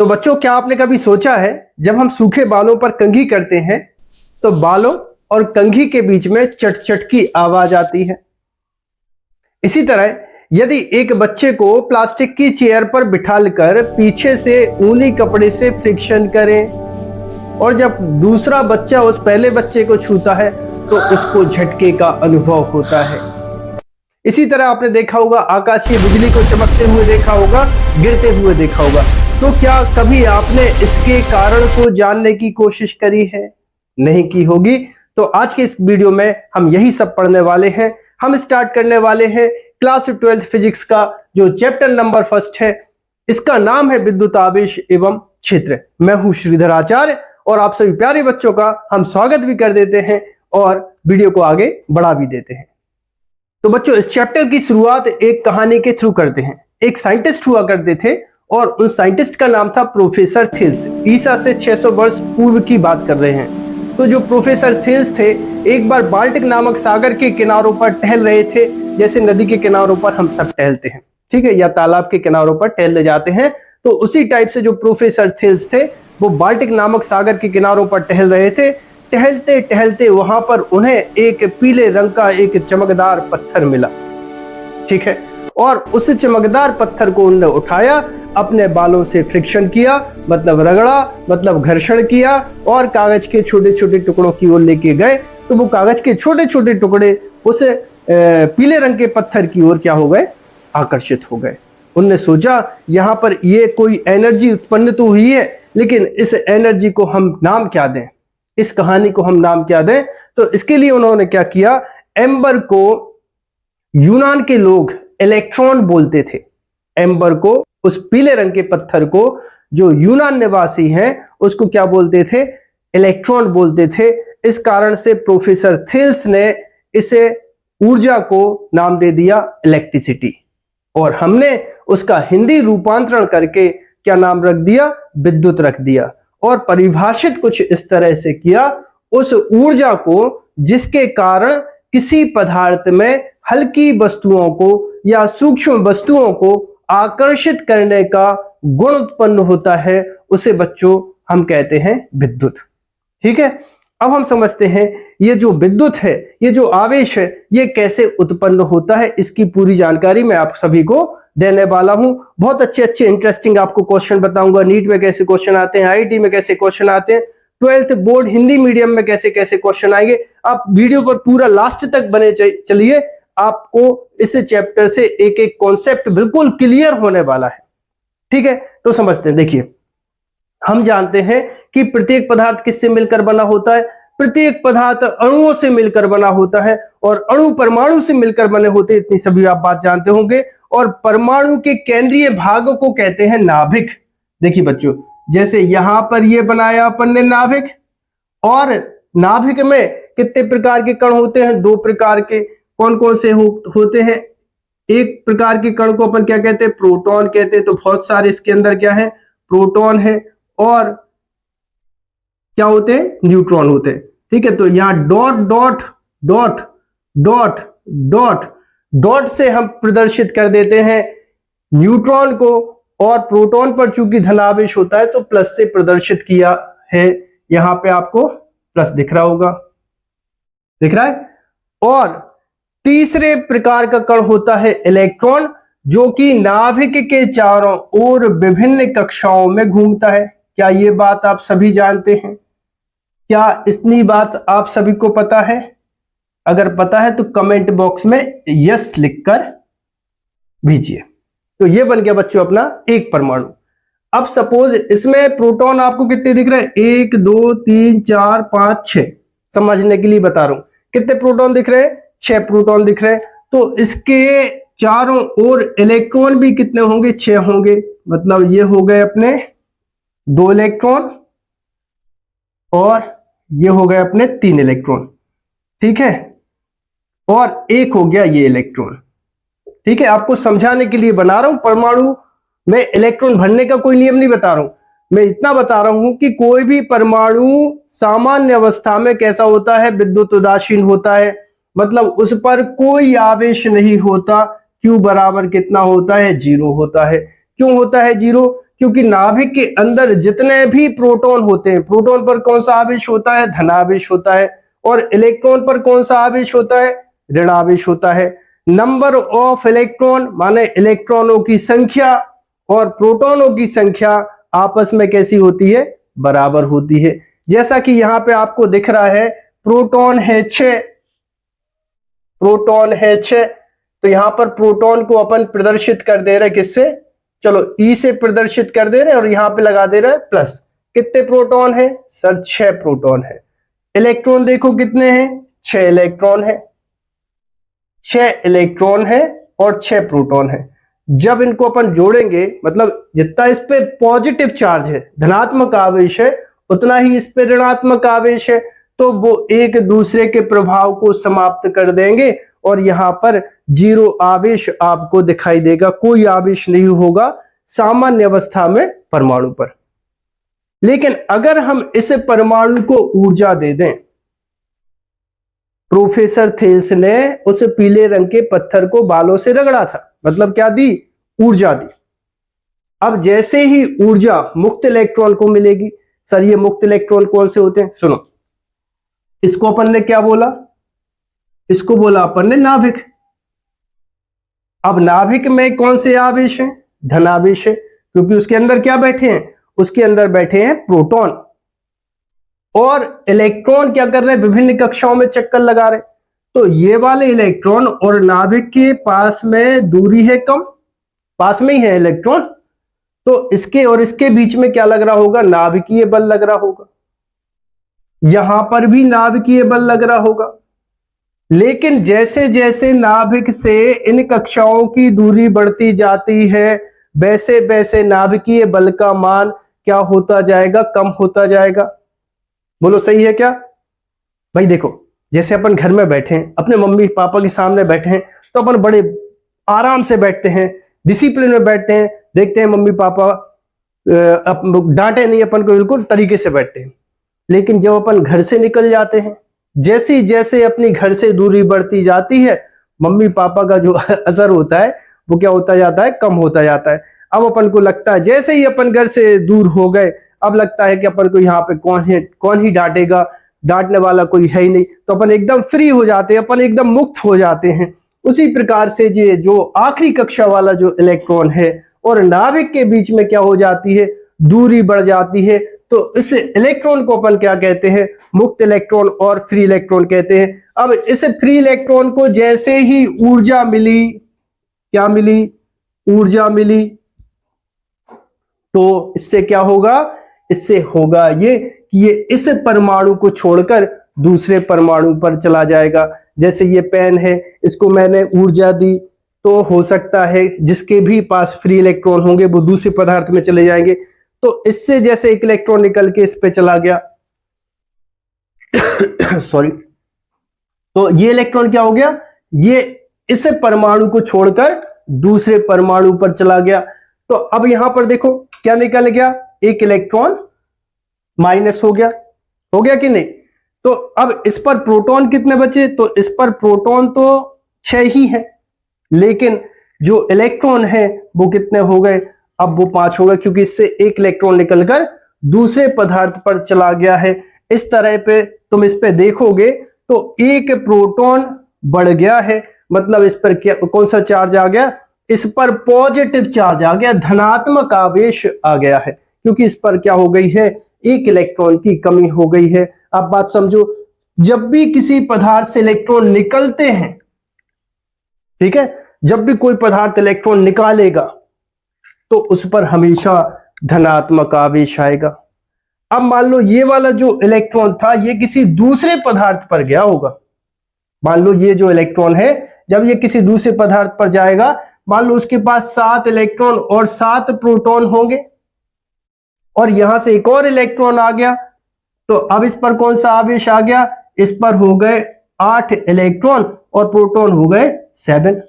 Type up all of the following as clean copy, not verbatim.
तो बच्चों, क्या आपने कभी सोचा है जब हम सूखे बालों पर कंघी करते हैं तो बालों और कंघी के बीच में चट चट की आवाज आती है। इसी तरह यदि एक बच्चे को प्लास्टिक की चेयर पर बिठाकर पीछे से ऊनी कपड़े से फ्रिक्शन करें और जब दूसरा बच्चा उस पहले बच्चे को छूता है तो उसको झटके का अनुभव होता है। इसी तरह आपने देखा होगा, आकाशीय बिजली को चमकते हुए देखा होगा, गिरते हुए देखा होगा। तो क्या कभी आपने इसके कारण को जानने की कोशिश करी है? नहीं की होगी। तो आज के इस वीडियो में हम यही सब पढ़ने वाले हैं। हम स्टार्ट करने वाले हैं क्लास 12th फिजिक्स का जो चैप्टर नंबर 1 है। इसका नाम है विद्युत आवेश एवं क्षेत्र। मैं हूं श्रीधर आचार्य और आप सभी प्यारे बच्चों का हम स्वागत भी कर देते हैं और वीडियो को आगे बढ़ा भी देते हैं। तो बच्चों, इस चैप्टर की शुरुआत एक कहानी के थ्रू करते हैं। एक साइंटिस्ट हुआ करते थे और उस साइंटिस्ट का नाम था प्रोफेसर थिल्स। ईसा से 600 वर्ष पूर्व की बात कर रहे हैं। तो जो प्रोफेसर थिल्स थे, एक बार बाल्टिक नामक सागर के किनारों पर टहल रहे थे, जैसे नदी के किनारों पर हम सब टहलते हैं, ठीक है, या तालाब के किनारों पर टहलने जाते हैं। तो उसी टाइप से जो प्रोफेसर थिल्स थे वो बाल्टिक नामक सागर के किनारों पर टहल रहे थे। टहलते टहलते वहां पर उन्हें एक पीले रंग का एक चमकदार पत्थर मिला, ठीक है, और उस चमकदार पत्थर को उन्होंने उठाया, अपने बालों से फ्रिक्शन किया, मतलब रगड़ा, मतलब घर्षण किया और कागज के छोटे छोटे टुकड़ों की ओर लेके गए। तो वो कागज के छोटे छोटे टुकड़े उस पीले रंग के पत्थर की ओर क्या हो गए? आकर्षित हो गए। उनने सोचा यहाँ पर ये कोई एनर्जी उत्पन्न तो हुई है, लेकिन इस एनर्जी को हम नाम क्या दें, इस कहानी को हम नाम क्या दें? तो इसके लिए उन्होंने क्या किया, एम्बर को यूनान के लोग इलेक्ट्रॉन बोलते थे। एम्बर को, उस पीले रंग के पत्थर को जो यूनान निवासी हैं उसको क्या बोलते थे? इलेक्ट्रॉन बोलते थे। इस कारण से प्रोफेसर थिल्स ने इसे ऊर्जा को नाम दे दिया इलेक्ट्रिसिटी, और हमने उसका हिंदी रूपांतरण करके क्या नाम रख दिया? विद्युत रख दिया। और परिभाषित कुछ इस तरह से किया, उस ऊर्जा को जिसके कारण किसी पदार्थ में हल्की वस्तुओं को या सूक्ष्म वस्तुओं को आकर्षित करने का गुण उत्पन्न होता है, उसे बच्चों हम कहते हैं विद्युत। ठीक है, अब हम समझते हैं ये जो विद्युत है, ये जो आवेश है, ये कैसे उत्पन्न होता है। इसकी पूरी जानकारी मैं आप सभी को देने वाला हूं। बहुत अच्छे अच्छे इंटरेस्टिंग आपको क्वेश्चन बताऊंगा। नीट में कैसे क्वेश्चन आते हैं, आईआईटी में कैसे क्वेश्चन आते हैं, 12th बोर्ड हिंदी मीडियम में कैसे कैसे क्वेश्चन आएंगे। आप वीडियो पर पूरा लास्ट तक बने चलिए, आपको इस चैप्टर से एक एक कॉन्सेप्ट बिल्कुल क्लियर होने वाला है। ठीक है, तो समझते हैं। देखिए, हम जानते हैं कि प्रत्येक पदार्थ किससे मिलकर बना होता है? प्रत्येक पदार्थ अणुओं से मिलकर बना होता है और अणु परमाणु से मिलकर बने होते हैं। इतनी सभी आप बात जानते होंगे। और परमाणु के केंद्रीय भाग को कहते हैं नाभिक। देखिए बच्चों, जैसे यहां पर ये बनाया अपन ने नाभिक, और नाभिक में कितने प्रकार के कण होते हैं? 2 प्रकार के। कौन कौन से होते हैं? एक प्रकार के कण को अपन क्या कहते हैं? प्रोटॉन कहते हैं। तो बहुत सारे इसके अंदर क्या है? प्रोटॉन है। और क्या होते हैं? न्यूट्रॉन होते हैं। ठीक है, तो यहां dot dot dot dot dot dot से हम प्रदर्शित कर देते हैं न्यूट्रॉन को, और प्रोटॉन पर चूंकि धनावेश होता है तो प्लस से प्रदर्शित किया है। यहां पे आपको प्लस दिख रहा होगा, दिख रहा है। और तीसरे प्रकार का कण होता है इलेक्ट्रॉन, जो कि नाभिक के चारों ओर विभिन्न कक्षाओं में घूमता है। क्या ये बात आप सभी जानते हैं? क्या इतनी बात आप सभी को पता है? अगर पता है तो कमेंट बॉक्स में यस लिखकर भेजिए। तो ये बन गया बच्चों अपना एक परमाणु। अब सपोज इसमें प्रोटॉन आपको कितने दिख रहे हैं? 1 2 3 4 5 6। समझने के लिए बता रहा हूं, कितने प्रोटॉन दिख रहे हैं? 6 प्रोटॉन दिख रहे हैं। तो इसके चारों ओर इलेक्ट्रॉन भी कितने होंगे? 6 होंगे। मतलब ये हो गए अपने 2 इलेक्ट्रॉन और ये हो गए अपने 3 इलेक्ट्रॉन। ठीक है, और एक हो गया ये इलेक्ट्रॉन। ठीक है, आपको समझाने के लिए बना रहा हूं। परमाणु में इलेक्ट्रॉन भरने का कोई नियम नहीं बता रहा हूं, मैं इतना बता रहा हूं कि कोई भी परमाणु सामान्य अवस्था में कैसा होता है? विद्युत उदासीन होता है। मतलब उस पर कोई आवेश नहीं होता। Q बराबर कितना होता है? 0 होता है। क्यों होता है 0? क्योंकि नाभिक के अंदर जितने भी प्रोटॉन होते हैं, प्रोटॉन पर कौन सा आवेश होता है? धनावेश होता है। और इलेक्ट्रॉन पर कौन सा आवेश होता है? ऋणावेश होता है। नंबर ऑफ इलेक्ट्रॉन माने इलेक्ट्रॉनों की संख्या और प्रोटॉनों की संख्या आपस में कैसी होती है? बराबर होती है। जैसा कि यहां पे आपको दिख रहा है, प्रोटॉन है 6, प्रोटॉन है 6, तो यहां पर प्रोटॉन को अपन प्रदर्शित कर दे रहे किससे? चलो ई से प्रदर्शित कर दे रहे और यहां पे लगा दे रहे प्लस। कितने प्रोटॉन है सर? 6 प्रोटॉन है। इलेक्ट्रॉन देखो कितने हैं? 6 इलेक्ट्रॉन है, 6 इलेक्ट्रॉन है और 6 प्रोटॉन है। जब इनको अपन जोड़ेंगे, मतलब जितना इस पे पॉजिटिव चार्ज है, धनात्मक आवेश है, उतना ही इस पे ऋणात्मक आवेश है, तो वो एक दूसरे के प्रभाव को समाप्त कर देंगे और यहां पर जीरो आवेश आपको दिखाई देगा, कोई आवेश नहीं होगा सामान्य अवस्था में परमाणु पर। लेकिन अगर हम इस परमाणु को ऊर्जा दे दें, प्रोफेसर थेल्स ने उस पीले रंग के पत्थर को बालों से रगड़ा था, मतलब क्या दी? ऊर्जा दी। अब जैसे ही ऊर्जा मुक्त इलेक्ट्रॉन को मिलेगी, सर ये मुक्त इलेक्ट्रॉन कौन से होते हैं? सुनो, इसको अपन ने क्या बोला? इसको बोला अपन ने नाभिक। अब नाभिक में कौन से आवेश हैं? धनावेश है, क्योंकि उसके अंदर क्या बैठे हैं? उसके अंदर बैठे हैं प्रोटॉन। और इलेक्ट्रॉन क्या कर रहे हैं? विभिन्न कक्षाओं में चक्कर लगा रहे हैं। तो ये वाले इलेक्ट्रॉन और नाभिक के पास में दूरी है कम, पास में ही है इलेक्ट्रॉन, तो इसके और इसके बीच में क्या लग रहा होगा? नाभिकीय बल लग रहा होगा। यहां पर भी नाभिकीय बल लग रहा होगा। लेकिन जैसे जैसे नाभिक से इन कक्षाओं की दूरी बढ़ती जाती है, वैसे वैसे नाभिकीय बल का मान क्या होता जाएगा? कम होता जाएगा। बोलो सही है क्या? भाई देखो, जैसे अपन घर में बैठे हैं, अपने मम्मी पापा के सामने बैठे हैं, तो अपन बड़े आराम से बैठते हैं, डिसिप्लिन में बैठते हैं, देखते हैं मम्मी पापा डांटे नहीं अपन को, बिल्कुल तरीके से बैठते हैं। लेकिन जब अपन घर से निकल जाते हैं, जैसे जैसे अपनी घर से दूरी बढ़ती जाती है, मम्मी पापा का जो असर होता है वो क्या होता जाता है? कम होता जाता है। अब अपन को लगता है जैसे ही अपन घर से दूर हो गए, अब लगता है कि अपन को यहाँ पे कौन ही डांटेगा, डांटने वाला कोई है ही नहीं, तो अपन एकदम फ्री हो जाते हैं, अपन एकदम मुक्त हो जाते हैं। उसी प्रकार से ये जो आखिरी कक्षा वाला जो इलेक्ट्रॉन है और नाभिक के बीच में क्या हो जाती है? दूरी बढ़ जाती है। तो इस इलेक्ट्रॉन को अपन क्या कहते हैं? मुक्त इलेक्ट्रॉन और फ्री इलेक्ट्रॉन कहते हैं। अब इस फ्री इलेक्ट्रॉन को जैसे ही ऊर्जा मिली, क्या मिली? ऊर्जा मिली, तो इससे क्या होगा? इससे होगा ये कि ये इस परमाणु को छोड़कर दूसरे परमाणु पर चला जाएगा। जैसे ये पेन है, इसको मैंने ऊर्जा दी, तो हो सकता है जिसके भी पास फ्री इलेक्ट्रॉन होंगे वो दूसरे पदार्थ में चले जाएंगे। तो इससे जैसे एक इलेक्ट्रॉन निकल के इस पे चला गया सॉरी, तो ये इलेक्ट्रॉन क्या हो गया? ये इस परमाणु को छोड़कर दूसरे परमाणु पर चला गया। तो अब यहां पर देखो क्या निकल गया? एक इलेक्ट्रॉन माइनस हो गया कि नहीं? तो अब इस पर प्रोटॉन कितने बचे? तो इस पर प्रोटॉन तो 6 ही है, लेकिन जो इलेक्ट्रॉन है वो कितने हो गए? अब वो 5 हो गए, क्योंकि इससे एक इलेक्ट्रॉन निकलकर दूसरे पदार्थ पर चला गया है। इस तरह पे तुम इस पे देखोगे तो एक प्रोटॉन बढ़ गया है, मतलब इस पर क्या कौन सा चार्ज आ गया? इस पर पॉजिटिव चार्ज आ गया, धनात्मक आवेश आ गया है, क्योंकि इस पर क्या हो गई है? एक इलेक्ट्रॉन की कमी हो गई है। अब बात समझो, जब भी किसी पदार्थ से इलेक्ट्रॉन निकलते हैं, ठीक है, जब भी कोई पदार्थ इलेक्ट्रॉन निकालेगा तो उस पर हमेशा धनात्मक आवेश आएगा। अब मान लो ये वाला जो इलेक्ट्रॉन था ये किसी दूसरे पदार्थ पर गया होगा। मान लो ये जो इलेक्ट्रॉन है जब ये किसी दूसरे पदार्थ पर जाएगा, मान लो उसके पास 7 इलेक्ट्रॉन और 7 प्रोटॉन होंगे, और यहां से एक और इलेक्ट्रॉन आ गया, तो अब इस पर कौन सा आवेश आ गया? इस पर हो गए 8 इलेक्ट्रॉन और प्रोटॉन हो गए 7,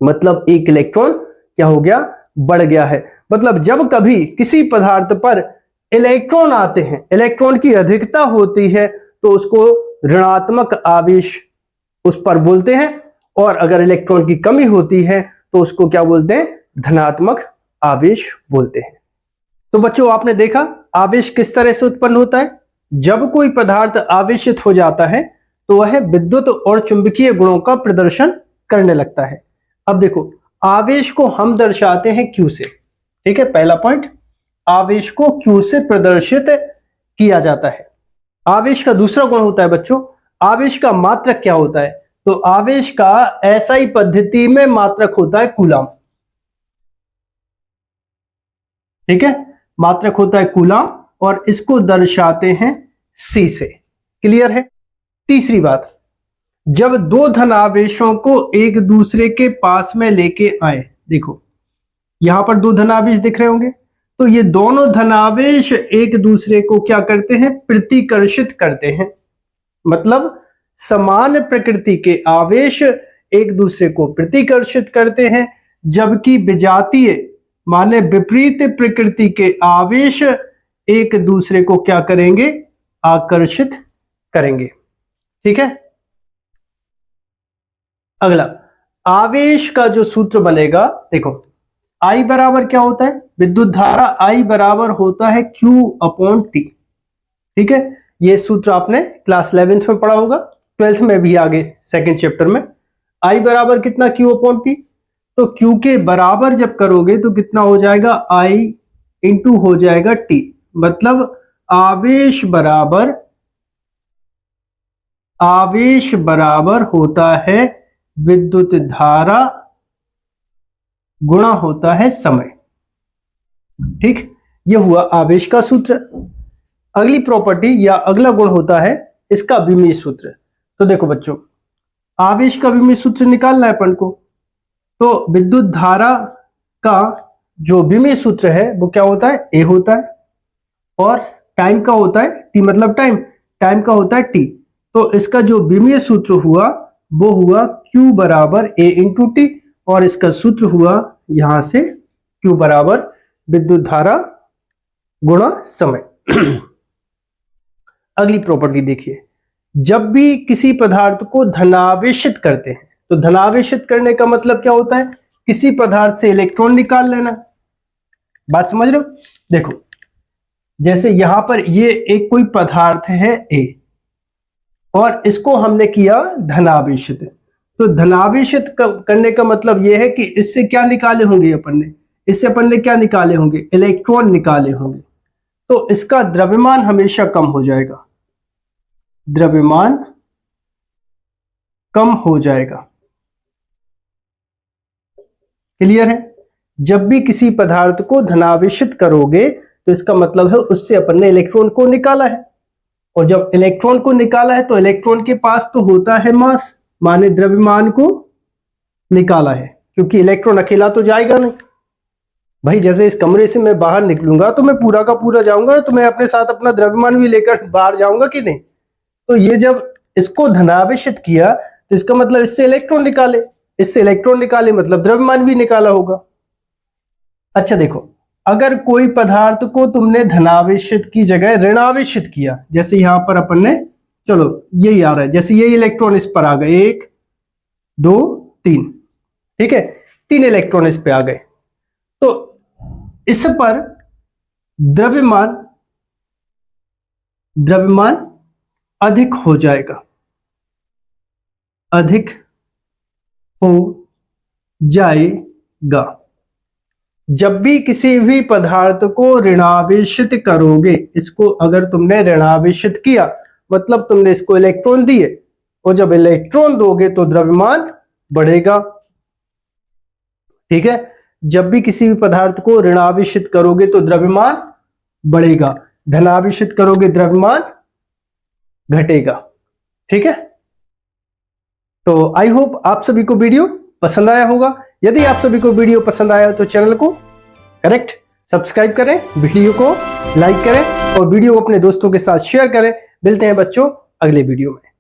मतलब एक इलेक्ट्रॉन क्या हो गया? बढ़ गया है। मतलब जब कभी किसी पदार्थ पर इलेक्ट्रॉन आते हैं, इलेक्ट्रॉन की अधिकता होती है, तो उसको ऋणात्मक आवेश उस पर बोलते हैं, और अगर इलेक्ट्रॉन की कमी होती है तो उसको क्या बोलते हैं? धनात्मक आवेश बोलते हैं। तो बच्चों आपने देखा आवेश किस तरह से उत्पन्न होता है। जब कोई पदार्थ आवेशित हो जाता है तो वह विद्युत और चुंबकीय गुणों का प्रदर्शन करने लगता है। अब देखो आवेश को हम दर्शाते हैं Q से, ठीक है, पहला पॉइंट, आवेश को Q से प्रदर्शित किया जाता है। आवेश का दूसरा गुण होता है बच्चों, आवेश का मात्रक क्या होता है, तो आवेश का एसआई पद्धति में मात्रक होता है कूलाम, ठीक है, मात्रक होता है कूलाम और इसको दर्शाते हैं C से। क्लियर है। तीसरी बात, जब दो धनावेशों को एक दूसरे के पास में लेके आए, देखो यहां पर दो धनावेश दिख रहे होंगे, तो ये दोनों धनावेश एक दूसरे को क्या करते हैं, प्रतिकर्षित करते हैं। मतलब समान प्रकृति के आवेश एक दूसरे को प्रतिकर्षित करते हैं, जबकि विजातीय माने विपरीत प्रकृति के आवेश एक दूसरे को क्या करेंगे, आकर्षित करेंगे। ठीक है। अगला आवेश का जो सूत्र बनेगा, देखो I बराबर क्या होता है, विद्युत धारा I बराबर होता है Q/T। ठीक है, ये सूत्र आपने क्लास 11th में पढ़ा होगा, 12th में भी आगे सेकंड चैप्टर में। I बराबर कितना, Q/T। तो Q के बराबर जब करोगे तो कितना हो जाएगा, I इंटू हो जाएगा T। मतलब आवेश बराबर होता है विद्युत धारा गुणा होता है समय। ठीक, यह हुआ आवेश का सूत्र। अगली प्रॉपर्टी या अगला गुण होता है इसका विमीय सूत्र। तो देखो बच्चों, आवेश का विमीय सूत्र निकालना है अपन को, तो विद्युत धारा का जो विमीय सूत्र है वो क्या होता है, A होता है, और टाइम का होता है T, मतलब टाइम का होता है T। तो इसका जो विमीय सूत्र हुआ वो हुआ Q बराबर A इंटू T, और इसका सूत्र हुआ यहां से Q बराबर विद्युत धारा गुणा समय। अगली प्रॉपर्टी देखिए, जब भी किसी पदार्थ को धनावेशित करते हैं, तो धनावेशित करने का मतलब क्या होता है, किसी पदार्थ से इलेक्ट्रॉन निकाल लेना। बात समझ रहे हो। देखो जैसे यहां पर ये एक कोई पदार्थ है A, और इसको हमने किया धनावेशित। तो धनावेशित करने का मतलब यह है कि इससे क्या निकाले होंगे अपन ने, इससे अपन ने क्या निकाले होंगे, इलेक्ट्रॉन निकाले होंगे। तो इसका द्रव्यमान हमेशा कम हो जाएगा, द्रव्यमान कम हो जाएगा। क्लियर है। जब भी किसी पदार्थ को धनावेशित करोगे तो इसका मतलब है उससे अपन ने इलेक्ट्रॉन को निकाला है, और जब इलेक्ट्रॉन को निकाला है तो इलेक्ट्रॉन के पास तो होता है मास, माने द्रव्यमान को निकाला है, क्योंकि इलेक्ट्रॉन अकेला तो जाएगा नहीं भाई। जैसे इस कमरे से मैं बाहर निकलूंगा तो मैं पूरा का पूरा जाऊंगा, तो मैं अपने साथ अपना द्रव्यमान भी लेकर बाहर जाऊंगा कि नहीं। तो ये जब इसको धनावेशित किया तो इसका मतलब इससे इलेक्ट्रॉन निकाले, इससे इलेक्ट्रॉन निकाले मतलब द्रव्यमान भी निकाला होगा। अच्छा देखो, अगर कोई पदार्थ को तुमने धनावेशित की जगह ऋणावेशित किया, जैसे यहां पर अपन ने, चलो यही आ रहा है, जैसे ये इलेक्ट्रॉन इस पर आ गए, 1 2 3, ठीक है, 3 इलेक्ट्रॉन इस पे आ गए, तो इस पर द्रव्यमान अधिक हो जाएगा, अधिक हो जाएगा। जब भी किसी भी पदार्थ को ऋणावेशित करोगे, इसको अगर तुमने ऋणावेशित किया मतलब तुमने इसको इलेक्ट्रॉन दिए, और जब इलेक्ट्रॉन दोगे तो द्रव्यमान बढ़ेगा। ठीक है, जब भी किसी भी पदार्थ को ऋणावेशित करोगे तो द्रव्यमान बढ़ेगा, धनावेशित करोगे द्रव्यमान घटेगा। ठीक है, तो आई होप आप सभी को वीडियो पसंद आया होगा। यदि आप सभी को वीडियो पसंद आया तो चैनल को करेक्ट सब्सक्राइब करें, वीडियो को लाइक करें और वीडियो को अपने दोस्तों के साथ शेयर करें। मिलते हैं बच्चों अगले वीडियो में।